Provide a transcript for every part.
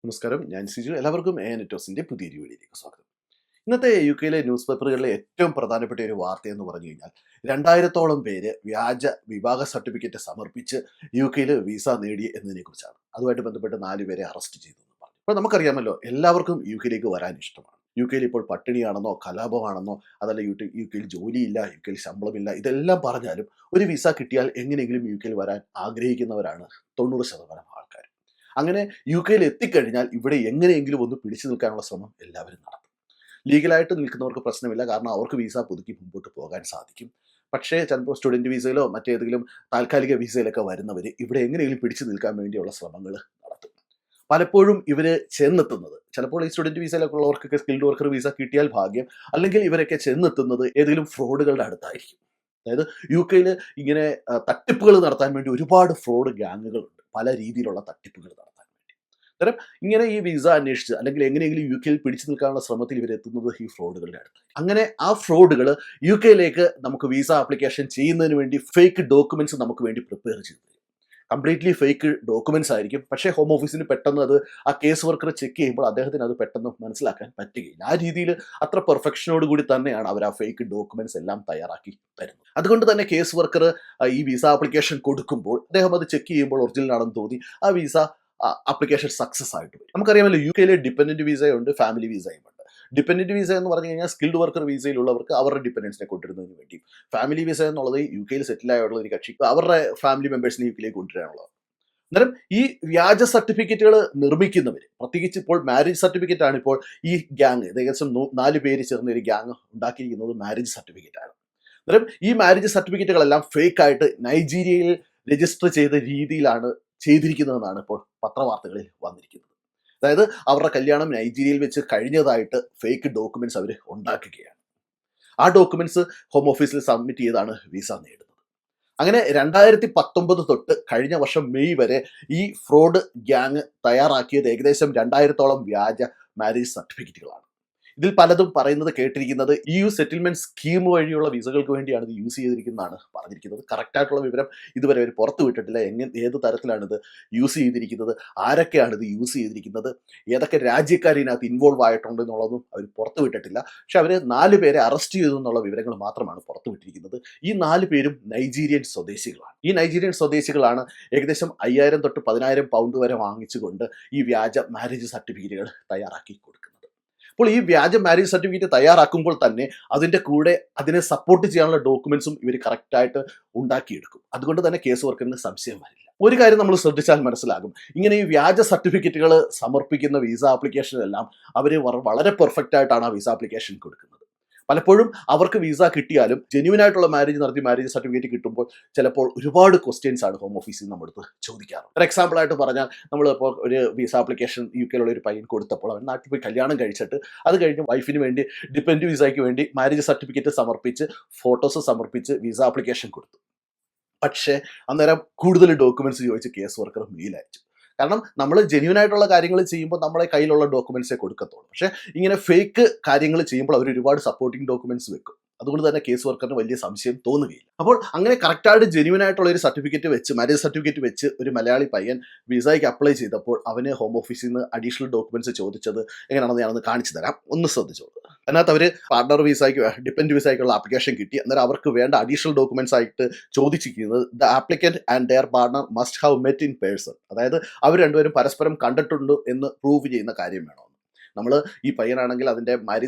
നമസ്കാരം, ഞാൻ സിജു. എല്ലാവർക്കും നെറ്റോസിന്റെ പുതിയൊരു വീഡിയോയിലേക്ക് സ്വാഗതം. ഇന്നത്തെ യുകെയിലെ ന്യൂസ് പേപ്പറുകളിലെ ഏറ്റവും പ്രധാനപ്പെട്ട ഒരു വാർത്ത എന്ന് പറഞ്ഞു കഴിഞ്ഞാൽ 2000-ഓളം പേര് വ്യാജ വിവാഹ സർട്ടിഫിക്കറ്റ് സമർപ്പിച്ച് യുകെയിൽ വിസ നേടി എന്നതിനെ കുറിച്ചാണ്. അതുമായിട്ട് ബന്ധപ്പെട്ട് 4 പേരെ അറസ്റ്റ് ചെയ്തു എന്ന് പറഞ്ഞു. അപ്പോൾ നമുക്കറിയാമല്ലോ, എല്ലാവർക്കും യുകെയിലേക്ക് വരാൻ ഇഷ്ടമാണ്. യുകെയിൽ ഇപ്പോൾ പട്ടിണിയാണെന്നോ കലാപമാണെന്നോ അതല്ല യുകെയിൽ ജോലിയില്ല, യുകെയിൽ ശമ്പളമില്ല, ഇതെല്ലാം പറഞ്ഞാലും ഒരു വിസ കിട്ടിയാൽ എങ്ങനെയെങ്കിലും യുകെയിൽ വരാൻ ആഗ്രഹിക്കുന്നവരാണ് 90% ആൾക്കാർ. അങ്ങനെ യുകെയിൽ എത്തിക്കഴിഞ്ഞാൽ ഇവിടെ എങ്ങനെയെങ്കിലും ഒന്ന് പിടിച്ചു നിൽക്കാനുള്ള ശ്രമം എല്ലാവരും നടത്തും. ലീഗലായിട്ട് നിൽക്കുന്നവർക്ക് പ്രശ്നമില്ല, കാരണം അവർക്ക് വിസ പുതുക്കി മുമ്പോട്ട് പോകാൻ സാധിക്കും. പക്ഷേ ചിലപ്പോൾ സ്റ്റുഡൻറ്റ് വിസയിലോ മറ്റേതെങ്കിലും താൽക്കാലിക വിസയിലൊക്കെ വരുന്നവർ ഇവിടെ എങ്ങനെയെങ്കിലും പിടിച്ചു നിൽക്കാൻ വേണ്ടിയുള്ള ശ്രമങ്ങൾ നടത്തും. പലപ്പോഴും ഇവർ ചെന്നെത്തുന്നത്, ചിലപ്പോൾ ഈ സ്റ്റുഡൻറ്റ് വിസയിലൊക്കെ ഉള്ളവർക്കൊക്കെ സ്കിൽഡ് വർക്കർ വിസ കിട്ടിയാൽ ഭാഗ്യം, അല്ലെങ്കിൽ ഇവരൊക്കെ ചെന്നെത്തുന്നത് ഏതെങ്കിലും ഫ്രോഡുകളുടെ അടുത്തായിരിക്കും. അതായത് യുകെയിൽ ഇങ്ങനെ തട്ടിപ്പുകൾ നടത്താൻ വേണ്ടി ഒരുപാട് ഫ്രോഡ് ഗ്യാങ്ങുകളുണ്ട്, പല രീതിയിലുള്ള തട്ടിപ്പുകൾ നടത്താൻ വേണ്ടി. അന്നേരം ഇങ്ങനെ ഈ വിസ അന്വേഷിച്ച് അല്ലെങ്കിൽ എങ്ങനെയെങ്കിലും യുകെയിൽ പിടിച്ചു നിൽക്കാനുള്ള ശ്രമത്തിൽ ഇവരെത്തുന്നത് ഈ ഫ്രോഡുകളുടെ അടുത്ത്. അങ്ങനെ ആ ഫ്രോഡുകൾ യുകെയിലേക്ക് നമുക്ക് വിസ ആപ്ലിക്കേഷൻ ചെയ്യുന്നതിന് വേണ്ടി ഫേക്ക് ഡോക്യുമെന്റ്സ് നമുക്ക് വേണ്ടി പ്രിപ്പയർ ചെയ്തു തരും. കംപ്ലീറ്റ്ലി ഫേക്ക് ഡോക്യുമെന്റ്സ് ആയിരിക്കും. പക്ഷേ ഹോം ഓഫീസിന് പെട്ടെന്ന് അത് ആ കേസ് വർക്കർ ചെക്ക് ചെയ്യുമ്പോൾ അദ്ദേഹത്തിന് അത് പെട്ടെന്ന് മനസ്സിലാക്കാൻ പറ്റുകയില്ല. ആ രീതിയിൽ അത്ര പെർഫെക്ഷനോട് കൂടി തന്നെയാണ് അവർ ആ ഫേക്ക് ഡോക്യുമെന്റ്സ് എല്ലാം തയ്യാറാക്കി തരുന്നത്. അതുകൊണ്ട് തന്നെ കേസ് വർക്കർ ഈ വിസ ആപ്ലിക്കേഷൻ കൊടുക്കുമ്പോൾ അദ്ദേഹം അത് ചെക്ക് ചെയ്യുമ്പോൾ ഒറിജിനൽ ആണെന്ന് തോന്നി ആ വിസ ആപ്ലിക്കേഷൻ സക്സസ് ആയിട്ട് വരും. നമുക്കറിയാമല്ലോ, യുകെയിലെ ഡിപെൻഡന്റ് വിസയുണ്ട്, ഫാമിലി വിസയും ഉണ്ട്. ഡിപെൻഡന്റ് വിസ എന്ന് പറഞ്ഞു കഴിഞ്ഞാൽ സ്കിൽഡ് വർക്കർ വിസയിലുള്ളവർക്ക് അവരുടെ ഡിപെൻഡൻസിനെ കൊണ്ടുവരുന്നതിന് വേണ്ടി, ഫാമിലി വിസ എന്നുള്ളത് യുകെയിൽ സെറ്റിൽ ആയുള്ള ഒരു കക്ഷി അവരുടെ ഫാമിലി മെമ്പേഴ്സിനെ യുകെയിലേക്ക് കൊണ്ടുവരാനുള്ളത്. അന്നേരം ഈ വ്യാജ സർട്ടിഫിക്കറ്റുകൾ നിർമ്മിക്കുന്നവർ, പ്രത്യേകിച്ച് ഇപ്പോൾ മാരേജ് സർട്ടിഫിക്കറ്റ് ആണ് ഇപ്പോൾ ഈ ഗ്യാങ്, ഏകദേശം 4 പേര് ചേർന്ന ഒരു ഗ്യാങ് ഉണ്ടാക്കിയിരിക്കുന്നത് മാരേജ് സർട്ടിഫിക്കറ്റ് ആണ്. അന്നേരം ഈ മാരേജ് സർട്ടിഫിക്കറ്റുകളെല്ലാം ഫേക്ക് ആയിട്ട് നൈജീരിയയിൽ രജിസ്റ്റർ ചെയ്ത രീതിയിലാണ് ചെയ്തിരിക്കുന്നതെന്നാണ് ഇപ്പോൾ പത്രവാർത്തകളിൽ വന്നിരിക്കുന്നത്. അതായത് അവരുടെ കല്യാണം നൈജീരിയയിൽ വെച്ച് കഴിഞ്ഞതായിട്ട് ഫേക്ക് ഡോക്യുമെന്റ്സ് അവർ ഉണ്ടാക്കുകയാണ്. ആ ഡോക്യുമെന്റ്സ് ഹോം ഓഫീസിൽ സബ്മിറ്റ് ചെയ്താണ് വിസ നേടുന്നത്. അങ്ങനെ 2019 തൊട്ട് കഴിഞ്ഞ വർഷം മെയ് വരെ ഈ ഫ്രോഡ് ഗ്യാങ് തയ്യാറാക്കിയത് ഏകദേശം 2000-ഓളം വ്യാജ മാരേജ് സർട്ടിഫിക്കറ്റുകളാണ്. ഇതിൽ പലതും പറയുന്നത് കേട്ടിരിക്കുന്നത് EU സെറ്റിൽമെന്റ് സ്കീം വഴിയുള്ള വിസകൾക്ക് വേണ്ടിയാണ് ഇത് യൂസ് ചെയ്തിരിക്കുന്നതാണ് പറഞ്ഞിരിക്കുന്നത്. കറക്റ്റായിട്ടുള്ള വിവരം ഇതുവരെ അവർ പുറത്തു വിട്ടിട്ടില്ല. ഏത് തരത്തിലാണ് ഇത് യൂസ് ചെയ്തിരിക്കുന്നത്, ആരൊക്കെയാണ് ഇത് യൂസ് ചെയ്തിരിക്കുന്നത്, ഏതൊക്കെ രാജ്യക്കാർ ഇതിനകത്ത് ഇൻവോൾവ് ആയിട്ടുണ്ട് എന്നുള്ളതും അവർ പുറത്തു വിട്ടിട്ടില്ല. പക്ഷെ അവർ 4 പേരെ അറസ്റ്റ് ചെയ്തു എന്നുള്ള വിവരങ്ങൾ മാത്രമാണ് പുറത്തു വിട്ടിരിക്കുന്നത്. ഈ 4 പേരും നൈജീരിയൻ സ്വദേശികളാണ്. ഈ നൈജീരിയൻ സ്വദേശികളാണ് ഏകദേശം 5000 തൊട്ട് 10,000 പൗണ്ട് വരെ വാങ്ങിച്ചുകൊണ്ട് ഈ വ്യാജ മാരേജ് സർട്ടിഫിക്കറ്റുകൾ തയ്യാറാക്കി കൊടുക്കുന്നത്. അപ്പോൾ ഈ വ്യാജ മാരേജ് സർട്ടിഫിക്കറ്റ് തയ്യാറാക്കുമ്പോൾ തന്നെ അതിൻ്റെ കൂടെ അതിനെ സപ്പോർട്ട് ചെയ്യാനുള്ള ഡോക്യുമെന്റ്സും ഇവർ കറക്റ്റായിട്ട് ഉണ്ടാക്കിയെടുക്കും. അതുകൊണ്ട് തന്നെ കേസ് വർക്കറിന് സംശയം വരില്ല. ഒരു കാര്യം നമ്മൾ ശ്രദ്ധിച്ചാൽ മനസ്സിലാകും, ഇങ്ങനെ ഈ വ്യാജ സർട്ടിഫിക്കറ്റുകൾ സമർപ്പിക്കുന്ന വിസ ആപ്ലിക്കേഷനെല്ലാം അവർ വളരെ പെർഫെക്റ്റ് ആയിട്ടാണ് ആ വിസ ആപ്ലിക്കേഷൻ കൊടുക്കുന്നത്. പലപ്പോഴും അവർക്ക് വിസ കിട്ടിയാലും ജെന്യുവൻ ആയിട്ടുള്ള മാരേജ് നടത്തി മാരേജ് സർട്ടിഫിക്കറ്റ് കിട്ടുമ്പോൾ ചിലപ്പോൾ ഒരുപാട് ക്വസ്റ്റ്യൻസ് ആണ് ഹോം ഓഫീസിൽ നിന്ന് നമ്മളടുത്ത് ചോദിക്കാറ്. ഫോർ എക്സാമ്പിൾ ആയിട്ട് പറഞ്ഞാൽ, നമ്മളിപ്പോൾ ഒരു വിസ ആപ്ലിക്കേഷൻ യുകെയിലുള്ള ഒരു പയ്യൻ കൊടുത്തപ്പോൾ അവൻ നാട്ടിൽ പോയി കല്യാണം കഴിച്ചിട്ട് അത് കഴിഞ്ഞ് വൈഫിന് വേണ്ടി ഡിപെൻഡന്റ് വിസയ്ക്ക് വേണ്ടി മാരേജ് സർട്ടിഫിക്കറ്റ് സമർപ്പിച്ച് ഫോട്ടോസ് സമർപ്പിച്ച് വിസ ആപ്ലിക്കേഷൻ കൊടുത്തു. പക്ഷേ അന്നേരം കൂടുതൽ ഡോക്യുമെന്റ്സ് ചോദിച്ച് കേസ് വർക്കർ മെയിൽ അയച്ചു. കാരണം നമ്മൾ ജെന്യുവൻ ആയിട്ടുള്ള കാര്യങ്ങൾ ചെയ്യുമ്പോൾ നമ്മളെ കയ്യിലുള്ള ഡോക്യുമെന്റ്സേ കൊടുക്കത്തുള്ളൂ. പക്ഷേ ഇങ്ങനെ ഫേക്ക് കാര്യങ്ങൾ ചെയ്യുമ്പോൾ അവർ ഒരുപാട് സപ്പോർട്ടിംഗ് ഡോക്യുമെന്റ്സ് വെക്കും. അതുകൊണ്ട് തന്നെ കേസ് വർക്കറിന് വലിയ സംശയം തോന്നുകയില്ല. അപ്പോൾ അങ്ങനെ കറക്റ്റായിട്ട് ജെന്യുവൻ ആയിട്ടുള്ള ഒരു സർട്ടിഫിക്കറ്റ് വെച്ച്, മാരേജ് സർട്ടിഫിക്കറ്റ് വെച്ച് ഒരു മലയാളി പയ്യൻ വിസയ്ക്ക് അപ്ലൈ ചെയ്തപ്പോൾ അവന് ഹോം ഓഫീസിൽ നിന്ന് അഡീഷണൽ ഡോക്യുമെന്റ്സ് ചോദിച്ചത് എങ്ങനെയാണെന്ന് ഞാനൊന്ന് കാണിച്ചു തരാം, ഒന്ന് ശ്രദ്ധിച്ചോളൂ. അതിനകത്ത് അവർ പാർട്ണർ വിസയ്ക്ക്, ഡിപെൻഡന്റ് വിസയ്ക്കുള്ള ആപ്ലിക്കേഷൻ കിട്ടി. അന്നേരം അവർക്ക് വേണ്ട അഡീഷണൽ ഡോക്യുമെന്റ്സ് ആയിട്ട് ചോദിച്ചിരിക്കുന്നത് the applicant and their partner must have met in person. അതായത് അവർ രണ്ടുപേരും പരസ്പരം കണ്ടിട്ടുണ്ട് എന്ന് പ്രൂവ് ചെയ്യുന്ന കാര്യം വേണം. നമ്മൾ ഈ പയ്യനാണെങ്കിൽ അതിൻ്റെ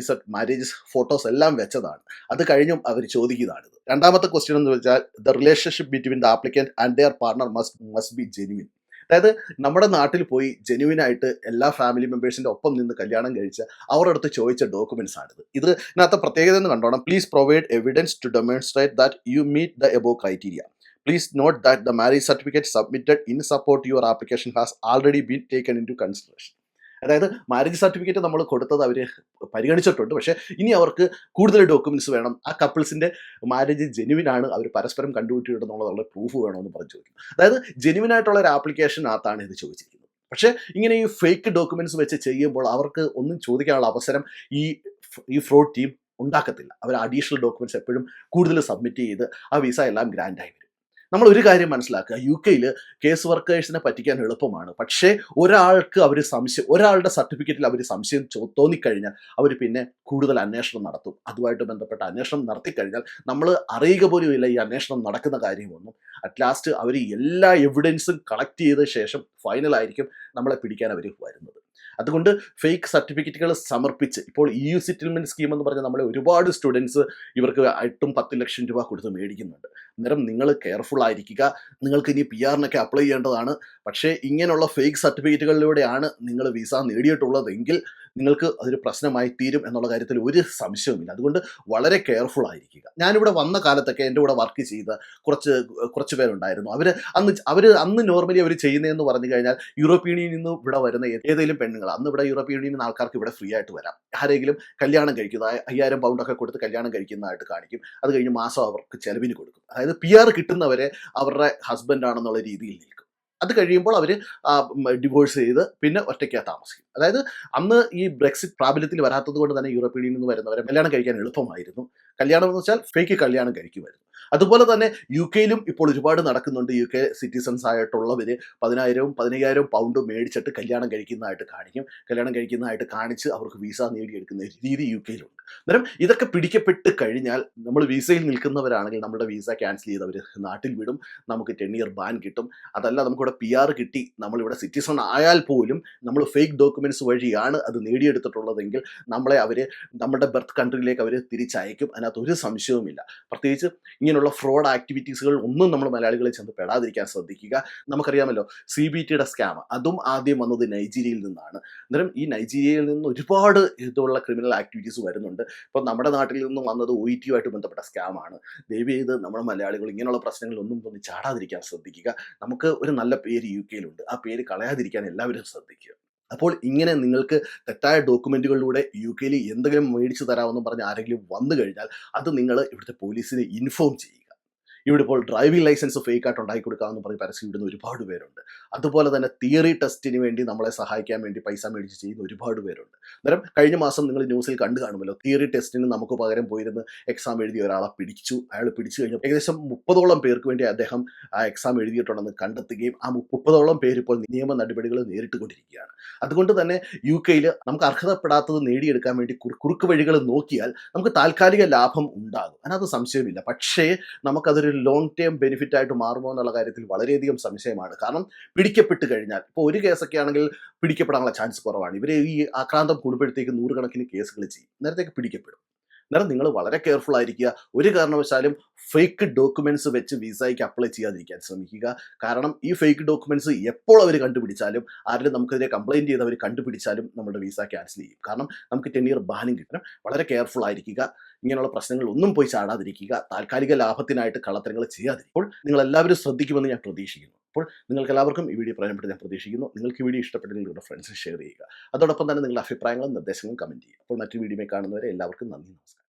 മാരേജ് ഫോട്ടോസ് എല്ലാം വെച്ചതാണ്. അത് കഴിഞ്ഞും അവർ ചോദിക്കുന്നതാണിത്. രണ്ടാമത്തെ ക്വസ്റ്റ്യൻ എന്ന് വെച്ചാൽ the relationship between the applicant and their partner must be genuine. അതായത് നമ്മുടെ നാട്ടിൽ പോയി ജെന്യുവിൻ ആയിട്ട് എല്ലാ ഫാമിലി മെമ്പേഴ്സിൻ്റെ ഒപ്പം നിന്ന് കല്യാണം കഴിച്ച അവരുടെ അടുത്ത് ചോദിച്ച ഡോക്യുമെന്റ്സ് ആണിത്. ഇതിനകത്ത് പ്രത്യേകത എന്ന് കണ്ടോണം. Please provide evidence to demonstrate that you meet the above criteria. Please note that the marriage certificate submitted in support to your application has already been taken into consideration. അതായത് മാരേജ് സർട്ടിഫിക്കറ്റ് നമ്മൾ കൊടുത്തത് അവർ പരിഗണിച്ചിട്ടുണ്ട്. പക്ഷേ ഇനി അവർക്ക് കൂടുതൽ documents വേണം. ആ കപ്പിൾസിൻ്റെ marriage genuine ആണ്, അവർ പരസ്പരം കണ്ടുപിട്ടിട്ടുണ്ടെന്നുള്ള പ്രൂഫ് വേണമെന്ന് പറഞ്ഞു ചോദിക്കും. അതായത് ജെന്യുവിൻ ആയിട്ടുള്ള ഒരു ആപ്ലിക്കേഷനകത്താണ് ഇത് ചോദിച്ചിരിക്കുന്നത്. പക്ഷേ ഇങ്ങനെ ഈ ഫേക്ക് ഡോക്യുമെന്റ്സ് വെച്ച് ചെയ്യുമ്പോൾ അവർക്ക് ഒന്നും ചോദിക്കാനുള്ള അവസരം ഈ ഫ്രോഡ് ടീം ഉണ്ടാക്കത്തില്ല. അവർ അഡീഷണൽ ഡോക്യുമെന്റ്സ് എപ്പോഴും കൂടുതൽ സബ്മിറ്റ് ചെയ്ത് ആ വിസ എല്ലാം ഗ്രാൻഡായി വരും. നമ്മൾ ഒരു കാര്യം മനസ്സിലാക്കുക, യുകെയിൽ കേസ് വർക്കേഴ്സിനെ പറ്റിക്കാൻ എളുപ്പമാണ്. പക്ഷേ ഒരാൾക്ക് അവർ സംശയം, ഒരാളുടെ സർട്ടിഫിക്കറ്റിൽ അവർ സംശയം തോന്നിക്കഴിഞ്ഞാൽ അവർ പിന്നെ കൂടുതൽ അന്വേഷണം നടത്തും. അതുമായിട്ട് ബന്ധപ്പെട്ട അന്വേഷണം നടത്തിക്കഴിഞ്ഞാൽ നമ്മൾ അറിയുക പോലുമില്ല ഈ അന്വേഷണം നടക്കുന്ന കാര്യമൊന്നും. അറ്റ് ലാസ്റ്റ് അവർ എല്ലാ എവിഡൻസും കളക്ട് ചെയ്ത ശേഷം ഫൈനലായിരിക്കും നമ്മളെ പിടിക്കാൻ അവർ വരുന്നത്. അതുകൊണ്ട് ഫേക്ക് സർട്ടിഫിക്കറ്റുകൾ സമർപ്പിച്ച് ഇപ്പോൾ EU സെറ്റിൽമെൻറ്റ് സ്കീം എന്ന് പറഞ്ഞാൽ നമ്മളെ ഒരുപാട് സ്റ്റുഡൻസ് ഇവർക്ക് 8-10 ലക്ഷം രൂപ കൊടുത്ത് മേടിക്കുന്നുണ്ട്. അന്നേരം നിങ്ങൾ കെയർഫുൾ ആയിരിക്കുക. നിങ്ങൾക്ക് ഇനി PR-നൊക്കെ അപ്ലൈ ചെയ്യേണ്ടതാണ്. പക്ഷേ ഇങ്ങനെയുള്ള ഫേക്ക് സർട്ടിഫിക്കറ്റുകളിലൂടെയാണ് നിങ്ങൾ വിസ നേടിയിട്ടുള്ളതെങ്കിൽ നിങ്ങൾക്ക് അതൊരു പ്രശ്നമായി തീരും എന്നുള്ള കാര്യത്തിൽ ഒരു സംശയവുമില്ല. അതുകൊണ്ട് വളരെ കെയർഫുൾ ആയിരിക്കുക. ഞാനിവിടെ വന്ന കാലത്തൊക്കെ എൻ്റെ കൂടെ വർക്ക് ചെയ്ത കുറച്ച് പേരുണ്ടായിരുന്നു. അന്ന് നോർമലി അവർ ചെയ്യുന്നതെന്ന് പറഞ്ഞു കഴിഞ്ഞാൽ യൂറോപ്യൻ യൂണിയനിൽ നിന്ന് ഇവിടെ വരുന്ന ഏതെങ്കിലും പെണ്ണുങ്ങൾ, അന്ന് ഇവിടെ യൂറോപ്യൻ യൂണിയനിൽ നിന്ന് ആൾക്കാർക്ക് ഇവിടെ ഫ്രീ ആയിട്ട് വരാം. ആരെങ്കിലും കല്യാണം കഴിക്കുന്ന 5000 പൗണ്ടൊക്കെ കൊടുത്ത് കല്യാണം കഴിക്കുന്നതായിട്ട് കാണിക്കും. അത് കഴിഞ്ഞ് മാസം അവർക്ക് ചെലവിന് കൊടുക്കും. അതായത് PR കിട്ടുന്നവരെ അവരുടെ ഹസ്ബൻഡ് ആണെന്നുള്ള രീതിയിൽ നിൽക്കും. അത് കഴിയുമ്പോൾ അവർ ഡിവോഴ്സ് ചെയ്ത് പിന്നെ ഒറ്റയ്ക്കാണ് താമസിക്കും. അതായത് അന്ന് ഈ ബ്രെക്സിറ്റ് പ്രാബല്യത്തിൽ വരാത്തത് കൊണ്ട് തന്നെ യൂറോപ്യൻ യൂണിയനിൽ നിന്ന് വരുന്നവരെ കല്യാണം കഴിക്കാൻ എളുപ്പമായിരുന്നു. കല്യാണം എന്ന് വെച്ചാൽ ഫേക്ക് കല്യാണം കഴിക്കുമായിരുന്നു. അതുപോലെ തന്നെ യുകെയിലും ഇപ്പോൾ ഒരുപാട് നടക്കുന്നുണ്ട്. UK സിറ്റിസൺസ് ആയിട്ടുള്ളവർ 10,000-15,000 പൗണ്ട് മേടിച്ചിട്ട് കല്യാണം കഴിക്കുന്നതായിട്ട് കാണിക്കും. കല്യാണം കഴിക്കുന്നതായിട്ട് കാണിച്ച് അവർക്ക് വിസ നേടിയെടുക്കുന്ന രീതി യുകെയിലുണ്ട്. അന്നേരം ഇതൊക്കെ പിടിക്കപ്പെട്ട് കഴിഞ്ഞാൽ നമ്മൾ വിസയിൽ നിൽക്കുന്നവരാണെങ്കിൽ നമ്മുടെ വിസ ക്യാൻസൽ ചെയ്ത് അവർ നാട്ടിൽ വിടും. നമുക്ക് 10 ഇയർ ബാൻ കിട്ടും. അതല്ല നമുക്കിവിടെ PR കിട്ടി നമ്മളിവിടെ സിറ്റിസൺ ആയാൽ പോലും നമ്മൾ ഫേക്ക് ഡോക്യുമെൻറ്റ്സ് വഴിയാണ് അത് നേടിയെടുത്തിട്ടുള്ളതെങ്കിൽ നമ്മളെ അവർ നമ്മുടെ ബർത്ത് കൺട്രിയിലേക്ക് അവർ തിരിച്ചയക്കും. അതിനകത്ത് ഒരു സംശയവുമില്ല. പ്രത്യേകിച്ച് ഇങ്ങനെയുള്ള ഫ്രോഡ് ആക്ടിവിറ്റീസുകൾ ഒന്നും നമ്മൾ മലയാളികളെ ചെന്ന് പെടാതിരിക്കാൻ ശ്രദ്ധിക്കുക. നമുക്കറിയാമല്ലോ CBTയുടെ സ്കാം, അതും ആദ്യം വന്നത് നൈജീരിയയിൽ നിന്നാണ്. അന്നേരം ഈ നൈജീരിയയിൽ നിന്ന് ഒരുപാട് ഇതുള്ള ക്രിമിനൽ ആക്ടിവിറ്റീസ് വരുന്നുണ്ട്. ഇപ്പോൾ നമ്മുടെ നാട്ടിൽ നിന്നും വന്നത് OET-യുമായിട്ട് ബന്ധപ്പെട്ട സ്കാമാണ്. ദയവ് ചെയ്ത് നമ്മുടെ മലയാളികൾ ഇങ്ങനെയുള്ള പ്രശ്നങ്ങളൊന്നും ഒന്ന് ചാടാതിരിക്കാൻ ശ്രദ്ധിക്കുക. നമുക്ക് ഒരു നല്ല പേര് യുകെയിലുണ്ട്. ആ പേര് കളയാതിരിക്കാൻ എല്ലാവരും ശ്രദ്ധിക്കുക. അപ്പോൾ ഇങ്ങനെ നിങ്ങൾക്ക് തെറ്റായ ഡോക്യുമെൻറ്റുകളിലൂടെ യുകെയിൽ എന്തെങ്കിലും മേടിച്ചു തരാമെന്ന് പറഞ്ഞ് ആരെങ്കിലും വന്നു കഴിഞ്ഞാൽ അത് നിങ്ങൾ ഇവിടുത്തെ പോലീസിനെ ഇൻഫോം ചെയ്യുക. ഇവിടെ ഇപ്പോൾ ഡ്രൈവിംഗ് ലൈസൻസ് ഫേക്ക് ആയിട്ട് ഉണ്ടാക്കി കൊടുക്കാമെന്ന് പറഞ്ഞ് പരസ്യം ഇടുന്ന ഒരുപാട് പേരുണ്ട്. അതുപോലെ തന്നെ തിയറി ടെസ്റ്റിന് വേണ്ടി നമ്മളെ സഹായിക്കാൻ വേണ്ടി പൈസ മേടിച്ച് ചെയ്യുന്ന ഒരുപാട് പേരുണ്ട്. അന്നേരം കഴിഞ്ഞ മാസം നിങ്ങൾ ന്യൂസിൽ കണ്ടു കാണുമല്ലോ, തിയറി ടെസ്റ്റിന് നമുക്ക് പകരം പോയിരുന്ന് എക്സാം എഴുതിയ ഒരാളെ പിടിച്ചു. അയാൾ പിടിച്ചു കഴിഞ്ഞപ്പോൾ ഏകദേശം 30ഓളം പേർക്ക് വേണ്ടി അദ്ദേഹം ആ എക്സാം എഴുതിയിട്ടുണ്ടെന്ന് കണ്ടെത്തുകയും ആ 30ഓളം പേര് ഇപ്പോൾ നിയമ നടപടികൾ നേരിട്ടുകൊണ്ടിരിക്കുകയാണ്. അതുകൊണ്ട് തന്നെ യുകെയിൽ നമുക്ക് അർഹതപ്പെടാത്തത് നേടിയെടുക്കാൻ വേണ്ടി കുറുക്ക് വഴികൾ നോക്കിയാൽ നമുക്ക് താൽക്കാലിക ലാഭം ഉണ്ടാകും. അതിനകത്ത് സംശയമില്ല. പക്ഷേ നമുക്കതൊരു ലോങ് ടേം ബെനിഫിറ്റ് ആയിട്ട് മാറുമോ എന്നുള്ള കാര്യത്തിൽ വളരെയധികം സംശയമാണ്. കാരണം പിടിക്കപ്പെട്ട് കഴിഞ്ഞാൽ ഇപ്പോൾ ഒരു കേസൊക്കെ ആണെങ്കിൽ പിടിക്കപ്പെടാനുള്ള ചാൻസ് കുറവാണ്. ഇവർ ഈ ആക്രാന്തം കൂടുമ്പോഴത്തേക്ക് 100 കണക്കിന് കേസുകൾ ചെയ്യും. നേരത്തേക്ക് പിടിക്കപ്പെടും. അന്നേരം നിങ്ങൾ വളരെ കെയർഫുൾ ആയിരിക്കുക. ഒരു കാരണവശാലും ഫേക്ക് ഡോക്യുമെൻറ്റ്സ് വെച്ച് വിസയ്ക്ക് അപ്ലൈ ചെയ്യാതിരിക്കാൻ ശ്രമിക്കുക. കാരണം ഈ ഫേക്ക് ഡോക്യുമെൻറ്റ്സ് എപ്പോൾ അവർ കണ്ടുപിടിച്ചാലും, ആരെങ്കിലും നമുക്കെതിരെ കംപ്ലയിൻറ്റ് ചെയ്ത് അവർ കണ്ടുപിടിച്ചാലും നമ്മുടെ വിസ ക്യാൻസൽ ചെയ്യും. കാരണം നമുക്ക് 10 ഇയർ ബാനും കിട്ടണം. വളരെ കെയർഫുൾ ആയിരിക്കുക. ഇങ്ങനെയുള്ള പ്രശ്നങ്ങളൊന്നും പോയി ചാടാതിരിക്കുക. താൽക്കാലിക ലാഭത്തിനായിട്ട് കള്ളത്തരങ്ങൾ ചെയ്യാതിരിക്കുമ്പോൾ നിങ്ങളെല്ലാവരും ശ്രദ്ധിക്കുമെന്ന് ഞാൻ പ്രതീക്ഷിക്കുന്നു. അപ്പോൾ നിങ്ങൾക്ക് എല്ലാവർക്കും ഈ വീഡിയോ പ്രയോജനപ്പെട്ട് ഞാൻ പ്രതീക്ഷിക്കുന്നു. നിങ്ങൾക്ക് ഈ വീഡിയോ ഇഷ്ടപ്പെട്ടെങ്കിൽ നിങ്ങളുടെ ഫ്രണ്ട്സിന് ഷെയർ ചെയ്യുക. അതോടൊപ്പം തന്നെ നിങ്ങളുടെ അഭിപ്രായങ്ങളും നിർദ്ദേശങ്ങളും കമൻറ്റ് ചെയ്യുക. അപ്പോൾ മറ്റൊരു വീഡിയോയിൽ കാണുന്നവരെ എല്ലാവർക്കും നന്ദി, നമസ്കാരം.